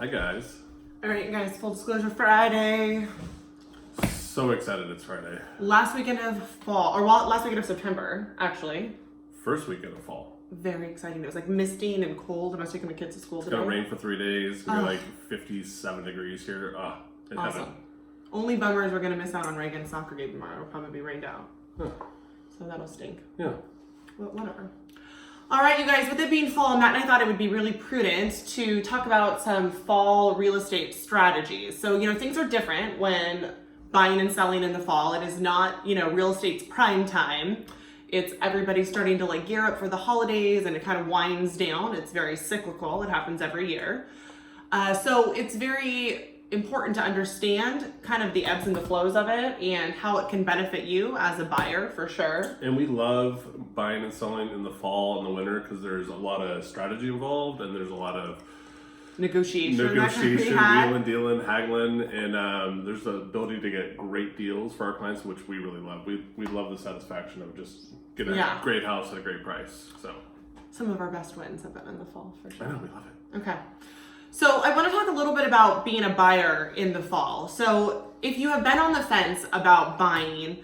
Hi guys. All right, you guys, full disclosure Friday. So excited it's Friday. Last weekend of fall, or last weekend of September, actually. First weekend of fall. Very exciting. It was like misting and cold, and I was taking my kids to school It's today. gonna rain for 3 days. It's gonna be like 57 degrees here. In Awesome. heaven. Only bummer is we're going to miss out on Reagan's soccer game tomorrow. It'll probably be rained out. Huh. So that'll stink. Yeah. Well, whatever. All right, you guys, with it being fall, Matt and I thought it would be really prudent to talk about some fall real estate strategies. So, things are different when buying and selling in the fall. It is not, real estate's prime time. It's everybody starting to gear up for the holidays and it kind of winds down. It's very cyclical. It happens every year. So it's very important to understand kind of the ebbs and the flows of it and how it can benefit you as a buyer for sure. And we love buying and selling in the fall and the winter because there's a lot of strategy involved and there's a lot of Negotiation, wheeling, dealing, haggling, and there's the ability to get great deals for our clients, which we really love. We love the satisfaction of just getting a great house at a great price. So some of our best wins have been in the fall for sure. I know, we love it. Okay. So I want to talk a little bit about being a buyer in the fall. So if you have been on the fence about buying,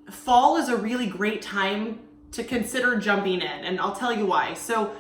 fall is a really great time to consider jumping in, and I'll tell you why. So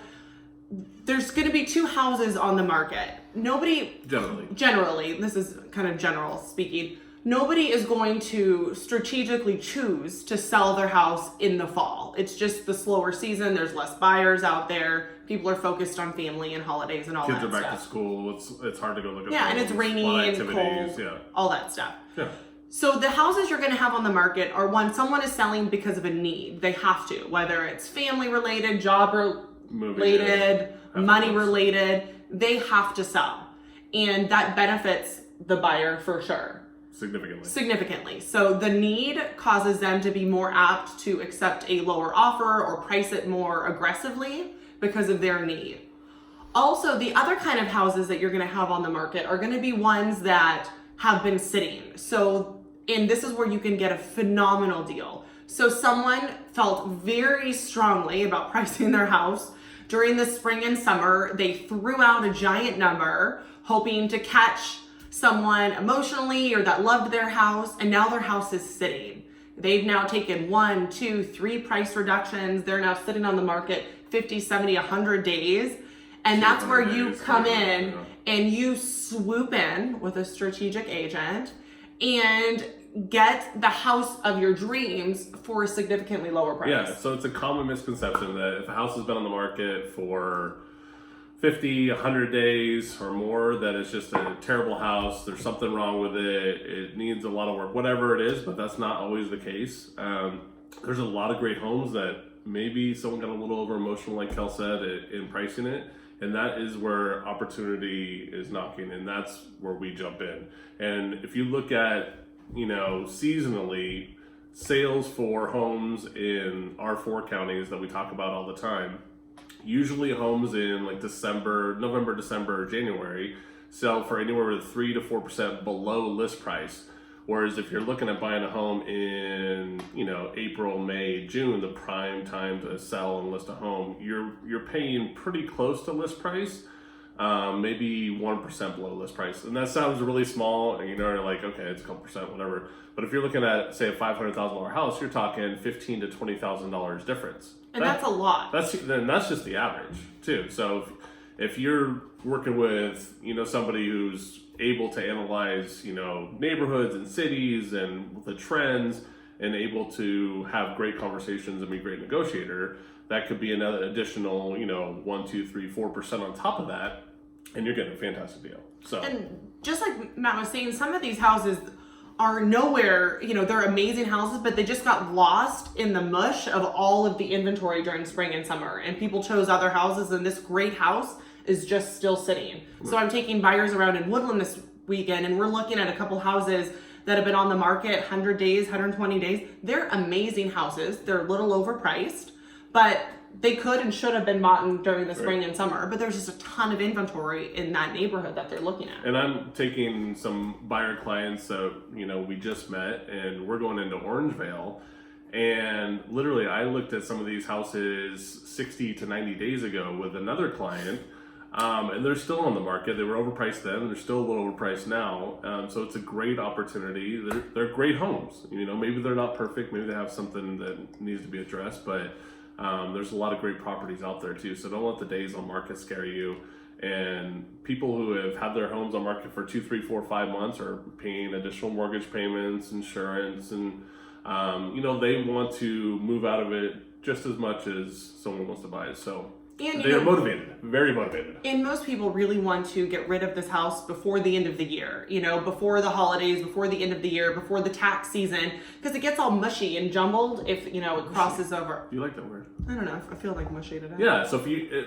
there's going to be 2 houses on the market. Generally, this is kind of general speaking, nobody is going to strategically choose to sell their house in the fall. It's just the slower season. There's less buyers out there. People are focused on family and holidays and all Kids that are back stuff. to school. It's hard to go look at. Yeah, and it's rainy and cold. Yeah. All that stuff. Yeah. So the houses you're going to have on the market are one someone is selling because of a need. They have to, whether it's family related, job related, money related, they have to sell. And that benefits the buyer for sure. Significantly. So the need causes them to be more apt to accept a lower offer or price it more aggressively because of their need. Also, the other kind of houses that you're going to have on the market are going to be ones that have been sitting. And this is where you can get a phenomenal deal. So someone felt very strongly about pricing their house during the spring and summer. They threw out a giant number hoping to catch someone emotionally or that loved their house, and now their house is sitting. They've now taken 1, 2, 3 price reductions. They're now sitting on the market 50, 70, 100 days. And that's where you come in and you swoop in with a strategic agent and get the house of your dreams for a significantly lower price. Yeah, so it's a common misconception that if a house has been on the market for 50, 100 days or more, that it's just a terrible house, there's something wrong with it, it needs a lot of work, whatever it is, but that's not always the case. There's a lot of great homes that maybe someone got a little over emotional, like Kel said, in pricing it, and that is where opportunity is knocking, and that's where we jump in. And if you look at, seasonally, sales for homes in our 4 counties that we talk about all the time, usually homes in November, December, or January sell for anywhere with 3 to 4% below list price. Whereas if you're looking at buying a home in, April, May, June, the prime time to sell and list a home, you're paying pretty close to list price, maybe 1% below list price. And that sounds really small, and you're like, okay, it's a couple percent, whatever. But if you're looking at, say, a $500,000 house, you're talking $15,000 to $20,000 difference. And that's a lot. That's just the average too. So if you're working with somebody who's able to analyze neighborhoods and cities and the trends and able to have great conversations and be a great negotiator, that could be another additional 1, 2, 3, 4% on top of that, and you're getting a fantastic deal. So, and just like Matt was saying, some of these houses are nowhere, they're amazing houses, but they just got lost in the mush of all of the inventory during spring and summer, and people chose other houses, and this great house is just still sitting. So I'm taking buyers around in Woodland this weekend, and we're looking at a couple houses that have been on the market 100 days, 120 days. They're amazing houses. They're a little overpriced, but they could and should have been bought during the spring and summer, but there's just a ton of inventory in that neighborhood that they're looking at. And I'm taking some buyer clients that, we just met, and we're going into Orangevale, and literally I looked at some of these houses 60 to 90 days ago with another client, And they're still on the market. They were overpriced then, and they're still a little overpriced now. So it's a great opportunity. They're great homes. You know, maybe they're not perfect. Maybe they have something that needs to be addressed. But there's a lot of great properties out there too. So don't let the days on market scare you. And people who have had their homes on market for 2, 3, 4, 5 months are paying additional mortgage payments, insurance, and you know, they want to move out of it just as much as someone wants to buy it. So. And, they are motivated, very motivated. And most people really want to get rid of this house before the end of the year, you know, before the holidays, before the end of the year, before the tax season, because it gets all mushy and jumbled if, you know, it crosses over. You like that word? I don't know. I feel like mushy today. Yeah, so if you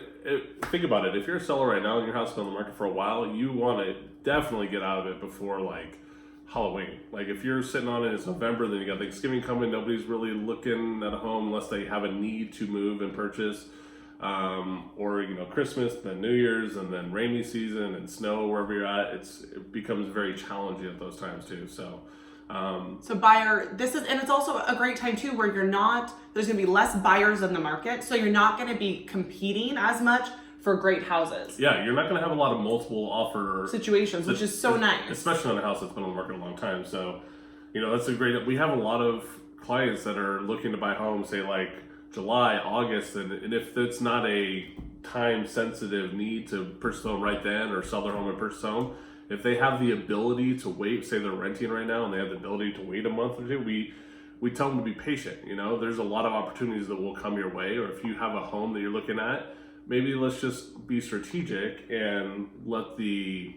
think about it, if you're a seller right now and your house has been on the market for a while, you want to definitely get out of it before like Halloween. Like if you're sitting on it, it's November, then you got Thanksgiving coming, nobody's really looking at a home unless they have a need to move and purchase. Or you know, Christmas, then New Year's, and then rainy season and snow wherever you're at. It becomes very challenging at those times too. So buyer, and it's also a great time too where there's going to be less buyers in the market, so you're not going to be competing as much for great houses. Yeah, you're not going to have a lot of multiple offer situations, which is so nice, especially on a house that's been on the market a long time. So, you know, we have a lot of clients that are looking to buy homes, say like July, August, and if it's not a time-sensitive need to purchase a home right then or sell their home and purchase a home, if they have the ability to wait, say they're renting right now and they have the ability to wait a month or two, we tell them to be patient. You know, there's a lot of opportunities that will come your way, or if you have a home that you're looking at, maybe let's just be strategic and let the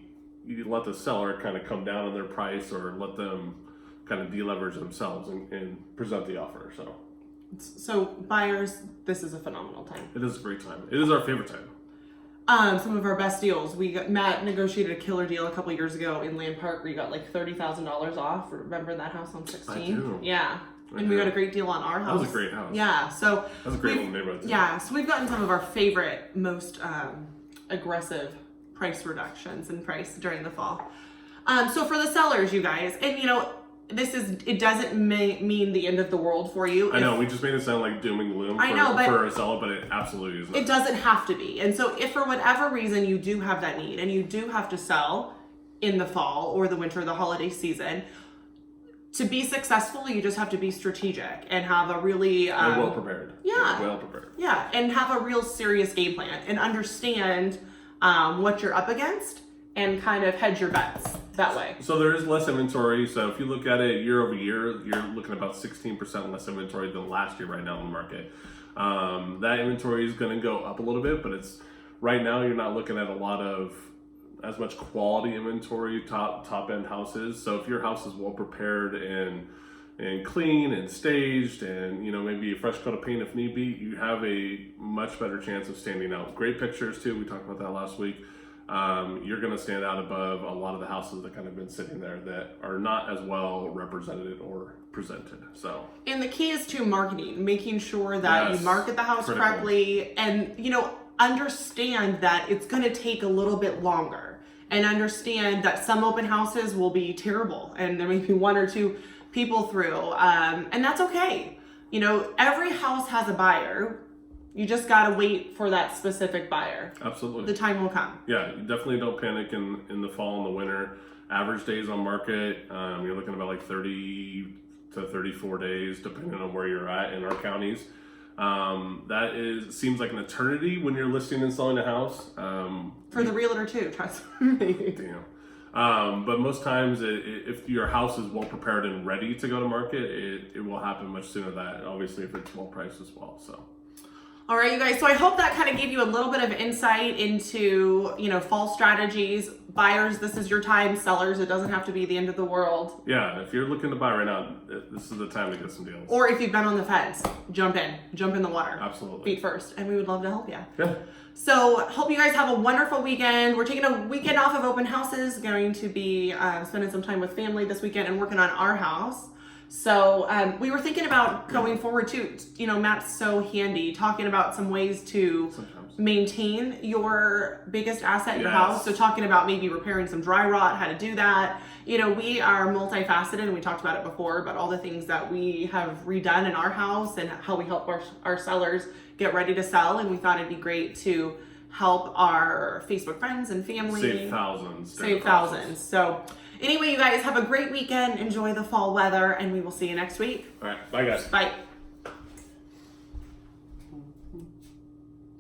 seller kind of come down on their price, or let them kind of deleverage themselves and present the offer. So buyers, this is a phenomenal time. It is a great time. It is our favorite time. Some of our best deals. Matt negotiated a killer deal a couple years ago in Land Park where you got like $30,000 off. Remember that house on 16? I do. Yeah. And we got a great deal on our house. That was a great house. Yeah. So that was a great little neighborhood too. Yeah. So we've gotten some of our favorite, most aggressive price reductions in price during the fall. So for the sellers, you guys, and you know, it doesn't mean the end of the world for you. I know, we just made it sound like doom and gloom for a seller, but it absolutely isn't. It doesn't have to be. And so if for whatever reason you do have that need and you do have to sell in the fall or the winter, the holiday season, to be successful, you just have to be strategic and have a really... and well prepared. Yeah. Well prepared. Yeah, and have a real serious game plan and understand what you're up against and kind of hedge your bets that way. So there is less inventory. So if you look at it year over year, you're looking at about 16% less inventory than last year right now in the market. That inventory is going to go up a little bit, but it's right now you're not looking at a lot of as much quality inventory, top end houses. So if your house is well prepared and clean and staged, and you know, maybe a fresh coat of paint if need be, you have a much better chance of standing out. Great pictures too. We talked about that last week. You're going to stand out above a lot of the houses that kind of been sitting there that are not as well represented or presented. So, and the key is to marketing, making sure that you market the house correctly, and you know, understand that it's going to take a little bit longer, and understand that some open houses will be terrible, and there may be 1 or 2 people through, and that's okay. You know, every house has a buyer. You just got to wait for that specific buyer. Absolutely. The time will come. Yeah, you definitely don't panic in the fall and the winter. Average days on market, you're looking about like 30 to 34 days, depending on where you're at in our counties. That seems like an eternity when you're listing and selling a house. For the realtor too, trust me. But most times, if your house is well prepared and ready to go to market, it will happen much sooner than that. Obviously, if it's well priced as well. So. All right, you guys. So I hope that kind of gave you a little bit of insight into, you know, fall strategies. Buyers, this is your time. Sellers, it doesn't have to be the end of the world. Yeah, if you're looking to buy right now, this is the time to get some deals. Or if you've been on the fence, jump in the water. Absolutely. Feet first, and we would love to help you. Yeah. So hope you guys have a wonderful weekend. We're taking a weekend off of open houses, going to be spending some time with family this weekend and working on our house. So we were thinking about going forward too. You know, Matt's so handy talking about some ways to maintain your biggest asset in your house. So talking about maybe repairing some dry rot, how to do that. You know, we are multifaceted, and we talked about it before, but all the things that we have redone in our house and how we help our sellers get ready to sell. And we thought it'd be great to help our Facebook friends and family. Save thousands. during Save the process. thousands. So anyway, you guys have a great weekend. Enjoy the fall weather, and we will see you next week. All right. Bye, guys. Bye.